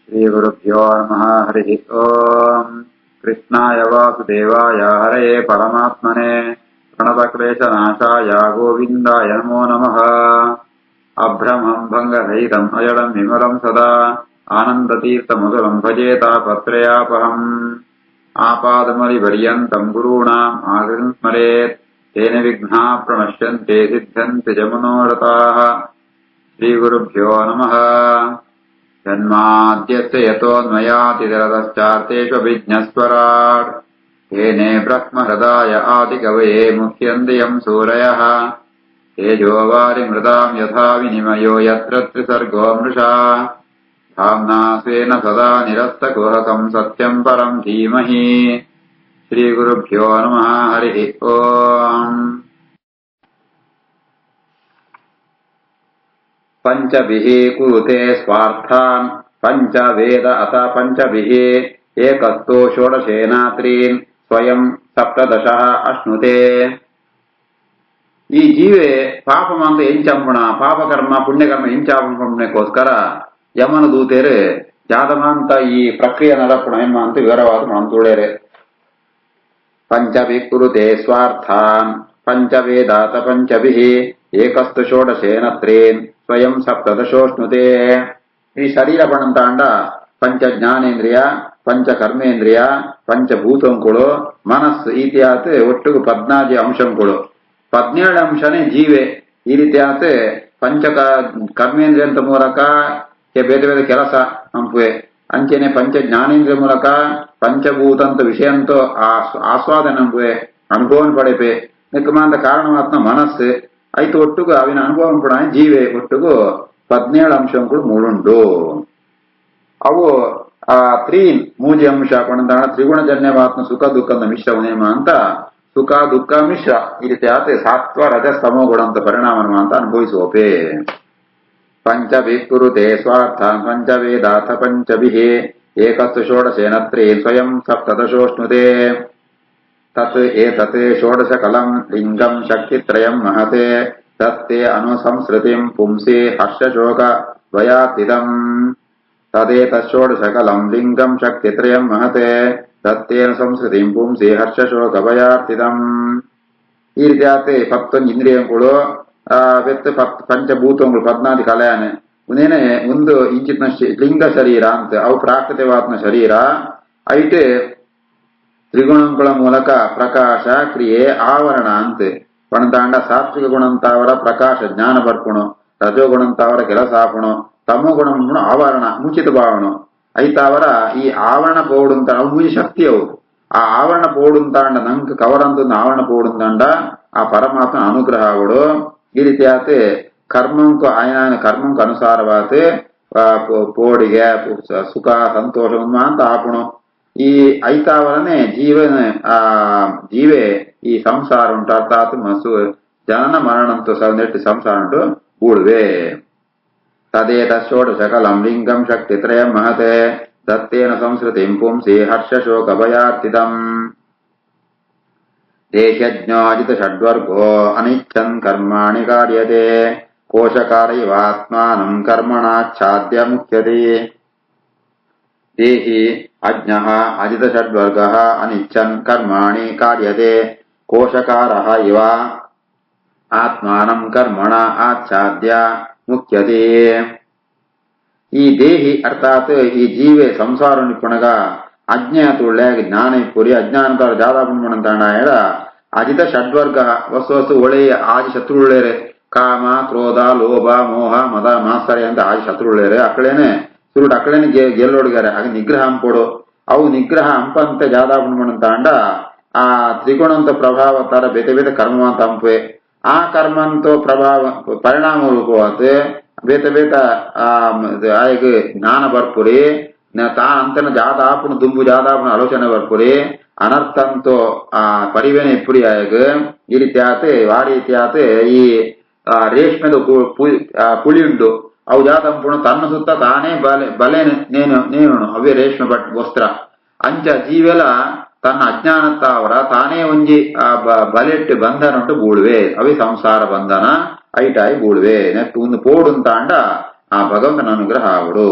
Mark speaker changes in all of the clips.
Speaker 1: श्रीगुरुभ्यो नमः। हरिः ओम्। कृष्णाय वासुदेवाय हरये परमात्मने प्रणतक्लेशनाशाय गोविन्दाय नमो नमः। अभ्रमम् भङ्गरहितम् अजडम् विमलम् सदा आनन्दतीर्थमधुरम् भजेतापत्रयापहम्। आपादमलिपर्यन्तम् गुरूणाम् आगतिम् स्मरेत् तेन विघ्नाः प्रणश्यन्ते सिद्ध्यन्ति च मनोरथाः। श्रीगुरुभ्यो नमः। जन्माद्यस्य यतोऽन्वयातिरतश्चार्तेष्वभिज्ञस्वराट् येने ब्रह्महृदाय आदिकवये मुह्यन्ति सूरयः। तेजोवारिमृताम् यथा विनिमयो यत्र त्रिसर्गो मृषा धाम्ना स्वेन सदा निरस्तकुहकम् सत्यम् परम् धीमहि। श्रीगुरुभ्यो नमः। हरिः ओम्। पंचभिः कुरुते स्वार्थान् पंचवेद अथ पंचभिः एकस्तो षोडशेनात्रीन् स्वयं सप्तदशः अश्नुते। ಈ ಜೀವೆ ಪಾಪಮ ಅಂತ ಎಂಚಂಪುಣ ಪಾಪಕರ್ಮ ಪುಣ್ಯಕರ್ಮ ಎಂಚಾಪುಣಕ್ಕೋಸ್ಕರ ಯಮನ ದೂತೇರು ಜಾತಮ ಅಂತ ಈ ಪ್ರಕ್ರಿಯೆ ನಡಪುಣ ಎಮ್ಮ ಅಂತ ವಿವರವಾದ ಮಣಂತುಳೇರೆ. ಪಂಚಭಿ ಕುರುತೆ ಸ್ವಾರ್ಥಾನ್ ಪಂಚವೇದಾತ ಪಂಚಭಿಃ ಏಕಸ್ತು ಷೋಡಶೇನತ್ರೇನ್ ಸ್ವಯಂ ಸಪ್ತದಶೋಷ್ಣುತೆ. ಈ ಶರೀರ ಪಣಂತಾಂಡ ಪಂಚ ಜ್ಞಾನೇಂದ್ರಿಯ ಪಂಚ ಕರ್ಮೇಂದ್ರಿಯ ಪಂಚಭೂತಂಕುಳು ಮನಸ್ಸು ಈತಿಯಾತ್ ಒಟ್ಟಿಗೆ 14 ಅಂಶಂಕುಳು. 17 ಅಂಶನೇ ಜೀವೆ. ಈ ರೀತಿಯಾತ್ ಪಂಚ ಕರ್ಮೇಂದ್ರಿಯ ಅಂತ ಮೂಲಕ ಬೇರೆ ಬೇರೆ ಕೆಲಸ ನಂಪುವೆ. ಅಂಚೆನೆ ಪಂಚ ಜ್ಞಾನೇಂದ್ರಿಯ ಮೂಲಕ ಪಂಚಭೂತಂತ ವಿಷಯಂತೋ ಆಸ್ವಾದನೆ ನಂಪುವೆ, ಅನುಭವನ್ ಪಡೆಪೆ. ನಿಕ್ಕಮಾಂತ ಕಾರಣವಾತ್ನ ಮನಸ್ಸು ಐತು ಒಟ್ಟುಗು ಅವಿನ ಅನುಭವಂ ಕೂಡ ಜೀವೆ ಒಟ್ಟುಗು 17 ಅಂಶಂಗಳು ಮೂಡುಂಡು. ಅವು ತ್ರೀನ್ ಮೂಜಿ ಅಂಶ ಪಣಂದಾಣ ತ್ರಿಗುಣಜನ್ಯವಾತ್ಮ ಸುಖ ದುಃಖದ ಮಿಶ್ರ ನೇಮ ಅಂತ ಸುಖ ದುಃಖ ಮಿಶ್ರ ಈ ರೀತಿ ಆತ ಸಾತ್ವ ರಜ ಸ್ತಮೋ ಗುಣ ಅಂತ ಪರಿಣಾಮ ಅಂತ ಅನುಭವಿಸುವಪೆ. ಪಂಚಭಿಃ ಕುರುತೆ ಸ್ವಾರ್ಥಾನ್ ಪಂಚವೇದಾಥ ಪಂಚಭಿಃ ಏಕಸ್ತು ಷೋಡಶೇನತ್ರೆ ಸ್ವಯಂ ಸಪ್ತದಶೋಷ್ಣುತೆ. ತತ್ ಏತತ್ ಷೋಡಶಕಲಂ ಲಿಂಗಂ ಶಕ್ತಿತ್ರಯಂ ಮಹತೆ ತತ್ತೇ ಅನುಸಂಸ್ಕೃತಿಂ ಪುಂಸಿ ಹರ್ಷಶೋಕ ದ್ವಯಾತಿದಂ. ತದೇತತ್ ಷೋಡಶಕಲಂ ಲಿಂಗಂ ಶಕ್ತಿತ್ರಯಂ ಮಹತೆ ತತ್ತೇನ ಸಂಸ್ಕೃತಿಂ ಪುಂಸಿ ಹರ್ಷಶೋಕ ಭಯಾರ್ತಿದಂ. ಈ ರೀತಿ ಆತೆ 11 ಇಂದ್ರಿಯಗಳು ಪಂಚಭೂತಗಳು 14 ಕಲೆಯಾನೆ ಉನೇನೆ ಒಂದು ಇಂಚಿತ್ನ ಲಿಂಗ ಶರೀರ ಅಂತ ಅವು ಪ್ರಾಕೃತವಾತ್ಮ ಶರೀರ ಐಟೆ ತ್ರಿಗುಣಗಳ ಮೂಲಕ ಪ್ರಕಾಶ ಕ್ರಿಯೆ ಆವರಣ ಅಂತ ಪಣತಾಂಡ. ಸಾತ್ವಿಕ ಗುಣ ಅಂತಾವರ ಪ್ರಕಾಶ ಜ್ಞಾನ ಬರ್ಪುಣು, ರಜೋಗುಣ ಅಂತಾವರ ಕೆಲಸ ಆಪುಣು, ತಮೋ ಗುಣ ಆವರಣ ಮುಚಿತ ಭಾವನು ಐತಾವರ ಈ ಆವರಣ ಪೋಡುಂತ ಅವು ಮುಜಿ ಶಕ್ತಿ ಅವು. ಆ ಆವರಣ ಪೋಡುಂತಾಂಡ ನಂಗೆ ಕವರಂತ ಆವರಣ ಪೋಡುಂತಾಂಡ ಆ ಪರಮಾತ್ಮ ಅನುಗ್ರಹ ಅವಳು. ಈ ರೀತಿ ಆತ ಕರ್ಮಂಕು ಆಯನ ಕರ್ಮಂಕು ಅನುಸಾರವಾತ ಪೋಡಿಗೆ ಸುಖ ಸಂತೋಷ ಅಂತ ಆಪುಣು. ಈ ಐತಾವರನೆ ಜೀವೆ ಈ ಸಂಸಾರ ಉಂಟು ಅರ್ಥಾತ್ ಮಸು ಜನನ ಮರಣಂತೂ ನೆಟ್ಟು ಸಂಸಾರ ಉಂಟು ಕೂಡುವೆ. ತದೇತ ಷೋಡಶಕಲಂ ಲಿಂಗಂ ಶಕ್ತಿತ್ರಯಂ ಮಹತೆ ದತ್ತೇನ ಸಂಸ್ಕೃತಿಂ ಪುಂಸಿ ಹರ್ಷಶೋಕ ಭಯಾರ್ತಿದಂ. ದೇಶಜ್ಞಾಜಿತ ಷಡ್ವರ್ಗೋ ಅನಿಚ್ಛನ್ ಕರ್ಮಾಣಿ ಕಾರ್ಯತೆ ಕೋಶಕಾರೈವಾತ್ಮಾನಂ ಕರ್ಮಣಾಚ್ಛಾದ್ಯ ಮುಖ್ಯತೆ. ದೇಹಿ ಅಜ್ಞಃ ಅಜಿತ ಷಡ್ವರ್ಗಃ ಅನಿಚ್ಛನ್ ಕರ್ಮಾಣಿ ಕಾರ್ಯತೆ ಕೋಶಕಾರಃ ಇವ ಆತ್ಮಾನಂ ಕರ್ಮಣ ಆಚ್ಛಾದ್ಯ ಮುಖ್ಯತೆ. ಈ ದೇಹಿ ಅರ್ಥಾತ್ ಈ ಜೀವೆ ಸಂಸಾರ ನಿಪುಣಗ ಅಜ್ಞಾತುಳ್ಳೆ ಜ್ಞಾನ ಪುರಿ ಅಜ್ಞಾನದವ್ರ ಜಾದಾಪುಣ್ಮಣಂತಾಣ ಹೇಳ ಅಜಿತ ಷಡ್ವರ್ಗ ವಸ್ತು ಒಳೆಯ ಆದಿ ಶತ್ರುಳ್ಳೇರೆ ಕಾಮ ಕ್ರೋಧ ಲೋಭ ಮೋಹ ಮದ ಮಾತ್ಸರ್ಯ ಅಂತ ಆದಿ ಶತ್ರುಳ್ಳೇರೆ ಅಕ್ಕಳೇನೆ ಸುರುಡು ಅಕ್ಕಳೇನೆ ಗೆಲ್ಲೋಡ್ಗಾರೆ ಹಾಗೆ ನಿಗ್ರಹ ಹಂಪೋಡು ಅವು ನಿಗ್ರಹ ಹಂಪಂತೆ ಜಾದಾಪುಣ್ಮಣಂತಾಂಡ ಆ ತ್ರಿಗುಣಂತ ಪ್ರಭಾವ ತರ ಬೇತೆ ಬೇತೆ ಕರ್ಮ ಅಂತ ಹಂಪೆ. ಆ ಕರ್ಮಂತೋ ಪ್ರಭಾವ ಪರಿಣಾಮ ರೂಪವಾತ ಬೇತೆ ಬೇತ ಆಯಗ ಜ್ಞಾನ ಬರ್ಪುರಿ ತಾ ಅಂತನ ಜಾತ ಆಪುಣ ದುಂಬು ಜಾದಾಪುಣ ಆಲೋಚನೆ ಬರ್ಪುರಿ ಅನರ್ಥಂತೋ ಆ ಪರಿವೇನೆ ಇಪ್ಪುರಿ ಆಯಗ. ಈ ರೀತಿ ಆತೆ ವಾಡಿ ರೀತಿ ಆತೆ ಈ ರೇಷ್ಮೆದ ಪುಳಿ ಉಂಟು ಅವು ಜಾತಂಪುಣ ತನ್ನ ಸುತ್ತ ತಾನೇ ಬಲೆ ನೇನು ಅವೇ ರೇಷ್ಮೆ ವಸ್ತ್ರ ಅಂಚ ಜೀವೆಲ ತನ್ನ ಅಜ್ಞಾನತ್ತಾವರ ತಾನೇ ಒಂಜಿ ಬಲೆಟ್ಟು ಬಂಧನ ಉಂಟು ಬೂಳುವೆ ಅವೇ ಸಂಸಾರ ಬಂಧನ ಐಟಾಯಿ ಬೂಳುವೆ ನೆಟ್ಟು ಒಂದು ಪೋಡು ಅಂತಾಂಡ ಆ ಭಗವಂತನ ಅನುಗ್ರಹ ಆವಡು.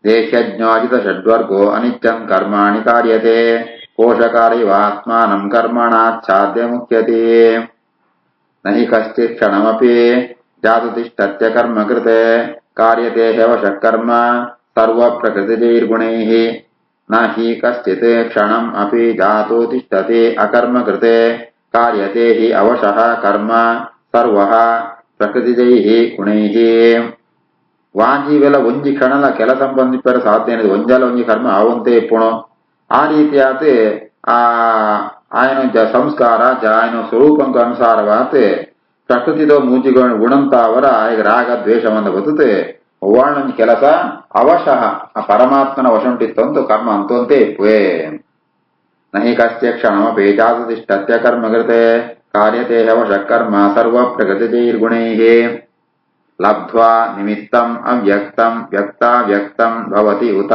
Speaker 1: ದೇಶಜ್ಞಾಜಿತ ಷಡ್ವರ್ಗೋ ಅನಿತ್ಯಂ ಕರ್ಮಾಣಿ ಕಾರ್ಯತೆ ಕೋಶಕಾರಿವಾತ್ಮಾನಂ ಕರ್ಮಣಾಚ್ಛಾದ್ಯ ಮುಖ್ಯತೆ ನಹಿ ಕಶ್ಚಿತ್ ಕ್ಷಣಮಪಿ ಜಾತು ತಿಷ್ಠತ್ಯ ಕರ್ಮ ಕೃತೆ ಕಾರ್ಯತೆ ಹ್ಯವಶಃ ಕರ್ಮ ಸರ್ವ ಪ್ರಕೃತಿಜೈರ್ಗುಣೈಃ ನ ಹಿ ಕಶ್ಚಿತ್ ಕ್ಷಣಂ ಅಪಿ ಜಾತು ತಿಷ್ಠತಿ ಅಕರ್ಮ ಕೃತೆ ಕಾರ್ಯತೆ ಹಿ ಅವಶಃ ಕರ್ಮ ಸರ್ವಃ ಪ್ರಕೃತಿಜೈಃ ಗುಣೈಃ ವಾಂಜೀವೆಲ್ಲ ಒಂಜಿ ಕ್ಷಣಲ ಕೆಲಸ ಬಂದಿಪ್ಪರ ಸಾಧ್ಯ ಏನಿದೆ ಒಂಜಲ ಒಂಜಿ ಕರ್ಮ ಅವಂತೆ ಇಪ್ಪುಣು ಆ ರೀತಿಯಾತ ఆయన ಸಂಸ್ಕಾರ ఆయన ಸ್ವರೂಪಂಕ ಅನುಸಾರವಾತ ಪ್ರಕೃತಿದೋ ಮೂಜಿಗಳ ಗುಣಂತಾವರ ಈಗ ರಾಗ ದ್ವೇಷ ಮಂದ ಬದುತೆ ಒವ್ವಾಣೊಂದು ಕೆಲಸ ಅವಶಃ ಆ ಪರಮಾತ್ಮನ ವಶಂಟಿತ್ತಂತು ಕರ್ಮ ಅಂತಂತೆ ಇಪ್ಪುವೆ ನಹಿ ಕಶ್ಯ ಕ್ಷಣಮಪಿ ಜಾತು ತಿಷ್ಠತ್ಯ ಕರ್ಮ ಕೃತೆ ಕಾರ್ಯತೆ ಹ್ಯವಶಃ ಕರ್ಮ ಸರ್ವ ಪ್ರಕೃತಿಜೈರ್ಗುಣೈಃ ಲಬ್ಧ್ವಾ ನಿಮಿತ್ತಂ ಅವ್ಯಕ್ತಂ ವ್ಯಕ್ತಾವ್ಯಕ್ತಂ ಭವತಿ ಉತ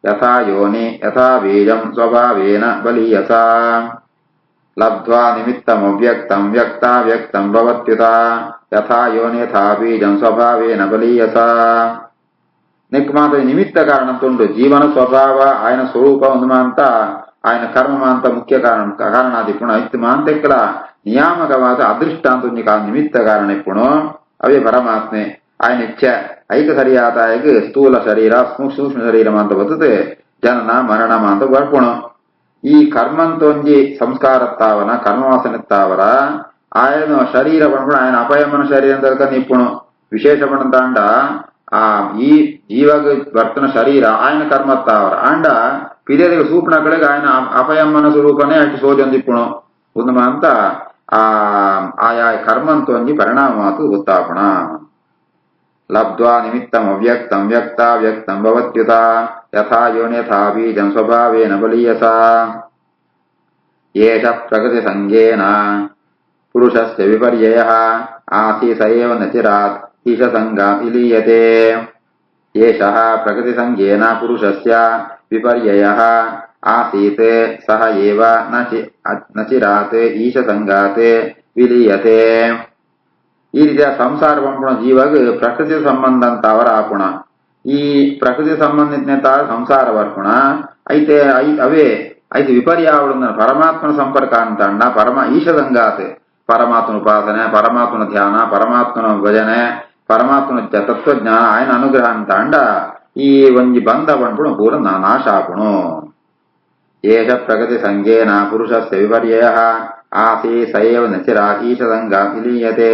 Speaker 1: ಯಥಾ ಯೋನಿ ಯಥಾ ಬೀಜಂ ಸ್ವಭಾವೇನ ಬಲೀಯಸ ಲಬ್ಧ್ವಾ ನಿಮಿತ್ತಮವ್ಯಕ್ತಂ ವ್ಯಕ್ತಾವ್ಯಕ್ತಂ ಭವತ್ಯುತ ಯಥಾ ಯೋನಿ ಯಥಾ ಬೀಜಂ ಸ್ವಭಾವೇನ ಬಲೀಯಸ ನಿಕ್ಮಾದ ನಿಮಿತ್ತ ಕಾರಣ ತುಂಡು ಜೀವನ ಸ್ವಭಾವ ఆయన ಸ್ವರೂಪ ಒಂದು ఆయన ಕರ್ಮ ಅಂತ ಮುಖ್ಯ ಕಾರಣಾದಿ ಪುಣ ಇತ್ತು ಮಾಂತೆಕ್ಕಲ ನಿಯಾಮಕವಾದ ಅದೃಷ್ಟ ಅಂತ ನಿಮಿತ್ತ ಕಾರಣ ಇಪ್ಪುಣು ಅವೇ ಪರಮಾತ್ಮೆ ఆయన ಇಚ್ಛ ಐಕ ಸರಿಯಾತಾಯಗ ಸ್ಥೂಲ ಶರೀರ ಸೂಕ್ಷ್ಮ ಶರೀರ ಅಂತ ಬರ್ತದೆ ಜನನ ಮರಣ ಅಂತ ಬರ್ಪುಣು ಈ ಕರ್ಮಂತೊಂಜಿ ಸಂಸ್ಕಾರತ್ತಾವನ ಕರ್ಮವಾಸನೆತ್ತಾವರ ఆయన ಶರೀರ ಬಂದ್ಬಿಡು ఆయన ಅಪಯಮನ ಶರೀರ ಅಂತ ನಿಪ್ಪುಣು ವಿಶೇಷ ಪಣಂತಾಂಡ ಆ ಈ ಜೀವಗ ಬರ್ತನ ಶರೀರ ఆయన ಕರ್ಮತ್ತಾವರ ಅಂಡ ಪಿದೇದಿಗೆ ಸೂಪಣ ಕಡೆಗೆ ఆయన ಅಪಯಮ್ಮನ ಸ್ವರೂಪನೇ ಅಷ್ಟು ಸೋಜೊಂದಿಪ್ಪುಣು ಒಂದು ಅಂತ ఆయా కర్మంతోంజి పరిణామాతు ఉత్తాపణ లబ్ధ్వా నిమిత్తం అవ్యక్తం వ్యక్తావ్యక్తం భవత్యుత యథా యోని యథా బీజం స్వభావేన బలీయస ఏష ప్రకృతి సంగేన పురుషస్య విపర్యయః ఆసి స ఏవ న చిరాత్ ఈశ సంగాత్ ఇలీయతే ఏషః ప్రకృతి సంగేన పురుషస్య విపర్యయః ಆಸೀತ್ ಸಹ ಏವ ನಚಿರಾತ್ ಈಶ ಸಂಗಾತ್ ವಿಲೀಯತೆ ಈ ರೀತಿಯ ಸಂಸಾರ ಪಂಪುಣ ಜೀವಗ ಪ್ರಕೃತಿ ಸಂಬಂಧ ಅಂತವರ ಆಪುಣ ಈ ಪ್ರಕೃತಿ ಸಂಬಂಧಿತ ಸಂಸಾರ ಬರ್ಪುಣ ಐತೆ ಅವೇ ಐತೆ ವಿಪರ್ಯಾವಳ ಪರಮಾತ್ಮನ ಸಂಪರ್ಕ ಅಂತಂಡ ಈಶ ಸಂಗಾತ್ ಪರಮಾತ್ಮನ ಉಪಾಸನೆ ಪರಮಾತ್ಮನ ಧ್ಯಾನ ಪರಮಾತ್ಮನ ಭಜನೆ ಪರಮಾತ್ಮನ ತತ್ವಜ್ಞಾನ ఆయన ಅನುಗ್ರಹ ಅಂತಂಡ ಈ ಒಂಜಿ ಬಂಧ ಪಂಪುಣ ಪೂರ ನಾಶ ಆಪುಣು ಏಷ ಪ್ರಗತಿ ಸಂಗೇನ ಪುರುಷಸ್ಯ ವಿಪರ್ಯಯಃ ಆಸಿ ಸ ಏವ ನ ಚಿರಾತ್ ಈಶ ಸಂಗಾತ್ ವಿಲೀಯತೆ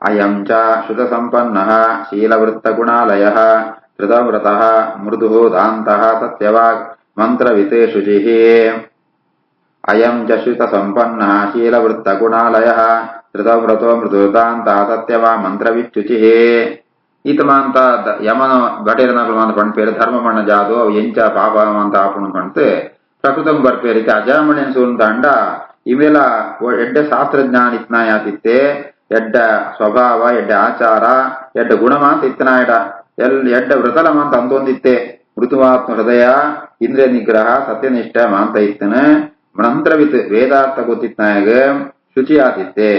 Speaker 1: ಅಯಂ ಚ ಶ್ರುತ ಸಂಪನ್ನಃ ಶೀಲವೃತ್ತಗುಣಾಲಯಃ ಧೃತವ್ರತಃ ಮೃದುಃ ದಾಂತಃ ಸತ್ಯವಾಗ್ ಮಂತ್ರವಿತ್ ಶುಚಿಃ ಅಯಂ ಚ ಶ್ರುತ ಸಂಪನ್ನಃ ಶೀಲವೃತ್ತಗುಣಾಲಯಃ ಧೃತವ್ರತೋ ಮೃದುದಾಂತಃ ಸತ್ಯವಾಗ್ ಮಂತ್ರವಿಚ್ಚುಚಿಃ ಈತಮಾಂತ ಯಮನ ಬಟೇರನಗಲಮಾಂತ ಪಂಡ್ಪೇರು ಧರ್ಮ ಮಣ್ಣ ಜಾದು ಅವು ಎಂಚ ಪಾಪಮಾಂತ ಆಪುಣ ಪಂಡ್ತೆ ಪ್ರಕೃತಂ ಬರ್ಪೇರಿತೆ ಅಜಾಮಣೆನ್ ಸೂಂತಂಡ ಇವೆಲ್ಲ ಎಡ್ಡೆ ಶಾಸ್ತ್ರಜ್ಞಾನ ಇತ್ನಾಯಾತಿತ್ತೆ ಎಡ್ಡ ಸ್ವಭಾವ ಎಡ್ಡ ಆಚಾರ ಎಡ್ಡ ಗುಣಮಾಂತ ಇತ್ನಾಯಡ ಎಡ್ಡ ವೃತಲಮಾಂತ ಅಂತೊಂದಿತ್ತೆ ಮೃದುವಾತ್ಮ ಹೃದಯ ಇಂದ್ರಿಯ ನಿಗ್ರಹ ಸತ್ಯನಿಷ್ಠ ಮಾಂತ ಇತ್ತನ ಮಂತ್ರವಿತ್ ವೇದಾರ್ಥ ಗೊತ್ತಿತ್ನಾಯಗ ಶುಚಿ ಆತಿತ್ತೆ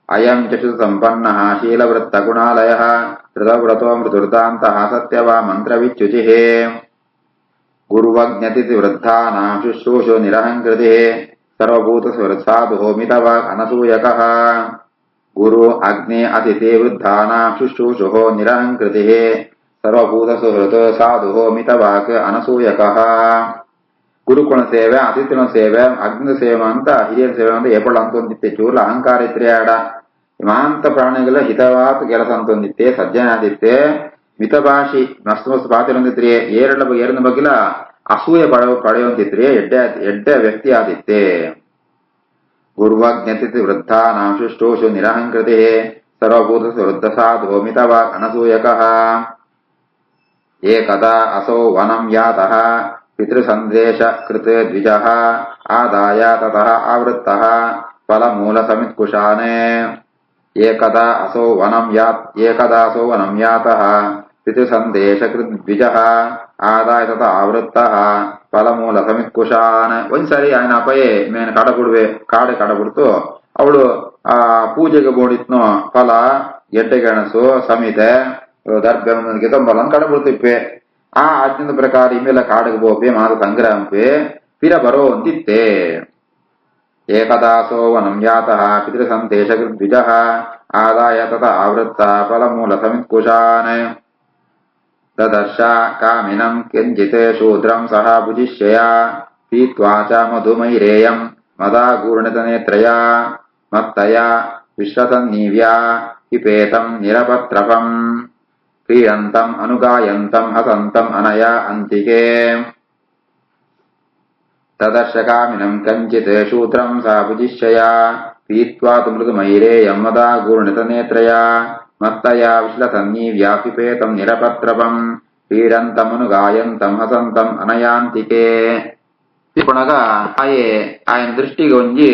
Speaker 1: ಅಯಂ ಚ ಸಂಪನ್ನಃ ಶೀಲವೃತ್ತ ಗುಣಾಲಯಃ ಧೃತವ್ರತೋ ಮೃದುರ್ದಾಂತಃ ಸತ್ಯವಾ ಮಂತ್ರವಿಚ್ಚುಚಿಃ ಗುರುವಜ್ಞತಿಥಿ ವೃದ್ಧಾನಾಂ ಶುಶ್ರೂಷೋ ನಿರಹಂಕೃತಿಃ ಸರ್ವಭೂತ ಸಾಧು ಮಿತವಾಗ್ ಅನಸೂಯಕಃ ಗುರು ಅಗ್ನಿ ಅತಿಥಿ ವೃದ್ಧಾನಾಂ ಶುಶ್ರೂಷೋ ನಿರಹಂಕೃತಿಃ ಸರ್ವಭೂತ ಸುಹೃತ್ ಸಾಧು ಮಿತವಾಗ್ ಅನಸೂಯಕಃ ಗುರುಕುಳ ಸೇವೆ ಅತಿಥಿನ ಸೇವೆ ಅಗ್ನಿ ಸೇವೆ ಅಂತ ಹಿರಿಯರ ಸೇವೆ ಅಂತ ಏಪಳ ಅಂತೊಂದಿತ್ತೆ ಚೂರ್ಲ ಅಹಂಕಾರ ಇತ್ರಿ ಆಡ ಇಮಾಂತ ಪ್ರಾಣಿಗಳ ಹಿತವಾತ ಕೆಲಸ ಅಂತೊಂದಿತ್ತೆ ಸಜ್ಜನಾದಿತ್ತೆ ಮಿತಭಾಷಿ ಮಸ್ತ್ ಮಸ್ತ್ ಪಾತಿರೊಂದಿತ್ರಿ ಏರನ ಬಗ್ಗಿಲ ಅಸೂಯೆ ಪಡೆಯೊಂದಿತ್ರಿ ಎಡ್ಡ ವ್ಯಕ್ತಿ ಆದಿತ್ತೆ ಗುರುವಜ್ಞತಿಥಿ ವೃದ್ಧಾನಾಂ ಶುಶ್ರೂಷು ನಿರಹಂಕೃತಿ ಸರ್ವಭೂತ ವೃದ್ಧ ಸಾಧು ಮಿತವಾಗ್ ಅನಸೂಯಕಃ ಏಕದಾ ಅಸೌ ವನಂ ಯಾತಃ ಪಿತೃಸಂದೇಶ ಕೃತ ದ್ವಿಜಃ ಆದಾಯ ತತಃ ಆವೃತ್ತಃ ಫಲಮೂಲ ಸಮಿತ್ಕುಶಾನೆ ಏಕದಾ ಅಸೌ ವನಂ ಯಾತಃ ಪಿತೃಸಂದೇಶ ಕೃತ ದ್ವಿಜಃ ಆದಾಯ ತತಃ ಆವೃತ್ತಃ ಫಲಮೂಲ ಸಮಿತ್ಕುಶಾನ್ ಒಂದ್ಸರಿ ఆయన ಅಪ್ಪಯೇ ಮೇನ್ ಕಾಡಬಿಡ್ತು ಅವಳು ಆ ಪೂಜೆಗೆ ಬೋಡಿತ್ನೋ ಫಲ ಗೆಡ್ಡೆ ಗೆಣಸು ಸಮಿತೆ దర్భంకి తొంబలను కడబుడుతిప్పే ಆ ಆಜ್ಞದ ಪ್ರಕಾರ ಇಮೇಲೆ ಕಾಡಿಗೆ ಬೋಪೆ ಮಾದ ಸಂಗ್ರಾಮಪೆ ಪಿರ ಬರೋ ಅಂತಿತ್ತೆ ಏಕದಾಸೋ ವನಂ ಯಾತಃ ಪಿತೃಸಂತೇಶ ದ್ವಿಜಃ ಆದಾಯ ತತ ಆವೃತ್ತ ಫಲಮೂಲ ಸಮಿತ್ಕುಶಾನ್ ದದರ್ಶ ಕಾಮಿನಂ ಕಿಂಚಿತ್ ಶೂದ್ರಂ ಸಹ ಭುಜಿಷ್ಯಯ ಪೀತ್ವಾ ಚ ಮಧುಮೈರೇಯಂ ಮದಾಗೂರ್ಣಿತನೇತ್ರಯ ಮತ್ತಯ ವಿಶ್ವಸನ್ನೀವ್ಯಾ ಹಿಪೇತಂ ನಿರಪತ್ರಪಂ ಕ್ರೀಡಂತಂ ಅನುಗಾಯಂತಂ ಹಸಂತಂ ಅನಯ ಅಂತಿಕೆ ತದರ್ಶಕಾಮಿನಂ ಕಂಚಿತ್ ಶೂದ್ರಂ ಸಾ ಭುಜಿಷ್ಯಯ ಪೀತ್ವಾ ತು ಮೃದುಮೈರೇಯಂ ಮದಾಗೂರ್ಣಿತನೇತ್ರಯ ಮತ್ತಯ ವಿಶ್ಲಸನ್ನೀವ್ಯಾಪಿಪೇತಂ ನಿರಪತ್ರಪಂ ಕ್ರೀಡಂತಂ ಅನುಗಾಯಂತಂ ಹಸಂತಂ ಅನಯಾಂತಿಕೆ ಪುಣಗ ఆయన దృష్టిగా ఉంచి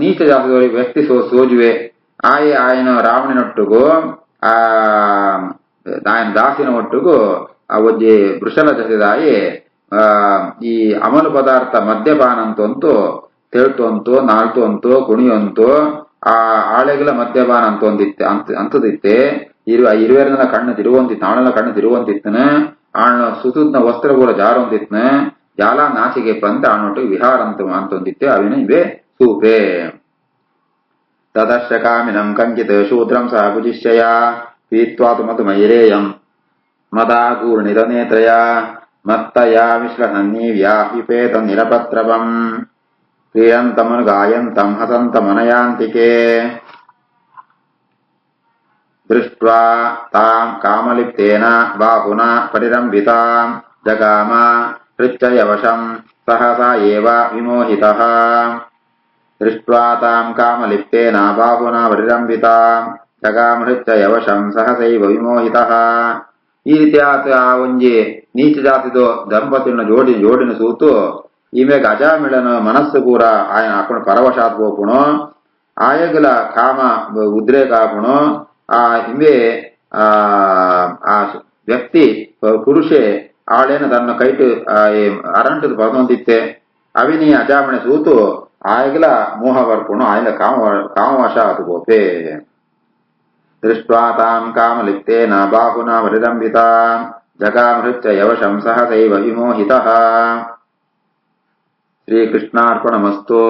Speaker 1: నీచ జాతి వ్యక్తి సోజువే ఆయన రావణినట్టుకు ఆయన దాಸಿನ ಒಟ್ಟಿಗೂ ಒಜ್ಜಿ ವೃಷಲ ಜಸಿದಾಯಿ ಈ ಅಮಲು ಪದಾರ್ಥ ಮದ್ಯಪಾನ ಅಂತಂತೂ ತಿಳ್ತಂತು ನಾಲ್ತಂತು ಕುಣಿಯಂತು ಆ ಆಳೆಗಳ ಮದ್ಯಪಾನ ಅಂತದಿತ್ತೆ ಇರುವೆರನ ಕಣ್ಣು ತಿರುವಂತಿತ್ತು ಆಳನ ಕಣ್ಣು ತಿರುವಂತಿತ್ತನ ಆಳ ಸುಸುದ್ನ ವಸ್ತ್ರ ಕೂಡ ಜಾರುವಂತಿತ್ನ ಜಾಲ ನಾಚಿಗೆ ಪಂತ ಆಳನೊಟ್ಟಿಗೆ ವಿಹಾರ ಅಂತಂದಿತ್ತೆ ಅವಿನ ಇವೇ ಸೂಪೆ ತದರ್ಶಕಾಮಿನಂ ಕಂಚಿತ್ ಶೂದ್ರಂ ಸಹ ಭುಜಿಷ್ಯಯ ಪೀತ್ವಾ ತು ಮಧುಮೈರೇಯಂ ಮದಾಗೂರ್ಣಿತನೇತ್ರಯ ಮತ್ತಯ ವಿಶ್ಲಸನ್ನೀವ್ಯಾ ಹಿಪೇತಂ ನಿರಪತ್ರಪಂ ಕ್ರೀಡಂತಮನುಗಾಯಂತಂ ಹಸಂತಮನಯಾಂತಿಕೆ ದೃಷ್ಟ್ವಾ ತಾಂ ಕಾಮಲಿಪ್ತೇನ ಬಾಹುನಾ ಪರಿರಂಭಿತಾಂ ಜಗಾಮ ಹೃಚ್ಚಯವಶಂ ಸಹಸಾ ಏವ ವಿಮೋಹಿತಃ ದೃಷ್ಟ್ವಾ ತಾಂ ಕಾಮಲಿಪ್ತೇನ ಬಾಹುನಾ ಪರಿರಂಭಿತಾಂ ಜಗಾಮೃತ್ಯವಶಂ ಸಹಸೈವ ವಿಮೋಹಿತಃ ಈ ರೀತಿ ಆ ಒಂಜಿ ನೀಚ ಜಾತಿದು ದಂಪತಿನ ಜೋಡಿನ ಸೂತು ಈಮೆಗೆ ಅಜಾಮಿಳನ ಮನಸ್ಸು ಪೂರ ఆయన అక్కడ పరవశాత్ పోపును ఆయగల కామ ఉద్రేక ఆపును ఆ ఇవే ఆ వ్యక్తి పురుషే ಆಳೇನ ತನ್ನ ಕೈಟು ಅರಂಟದ ಪದೊಂದಿತ್ತೆ ಅವಿನಿ ಅಜಾಮಣೆ ಸೂತು ఆయగಲ ಮೋಹ ಬರ್ಪುನು ಆಯ್ಲ ಕಾಮವಶ ಅದು ಗೋಪೆ ದೃಷ್ಟ್ವಾ ತಾಂ ಕಾಮಲಿಪ್ತೇನ ಬಾಹುನಾ ಪರಿರಂಭಿತಾಂ ಜಗಾಮೃತ್ಯವಶಂ ಸಹಸೈವ ವಿಮೋಹಿತಃ ಶ್ರೀಕೃಷ್ಣಾರ್ಪಣಮಸ್ತು.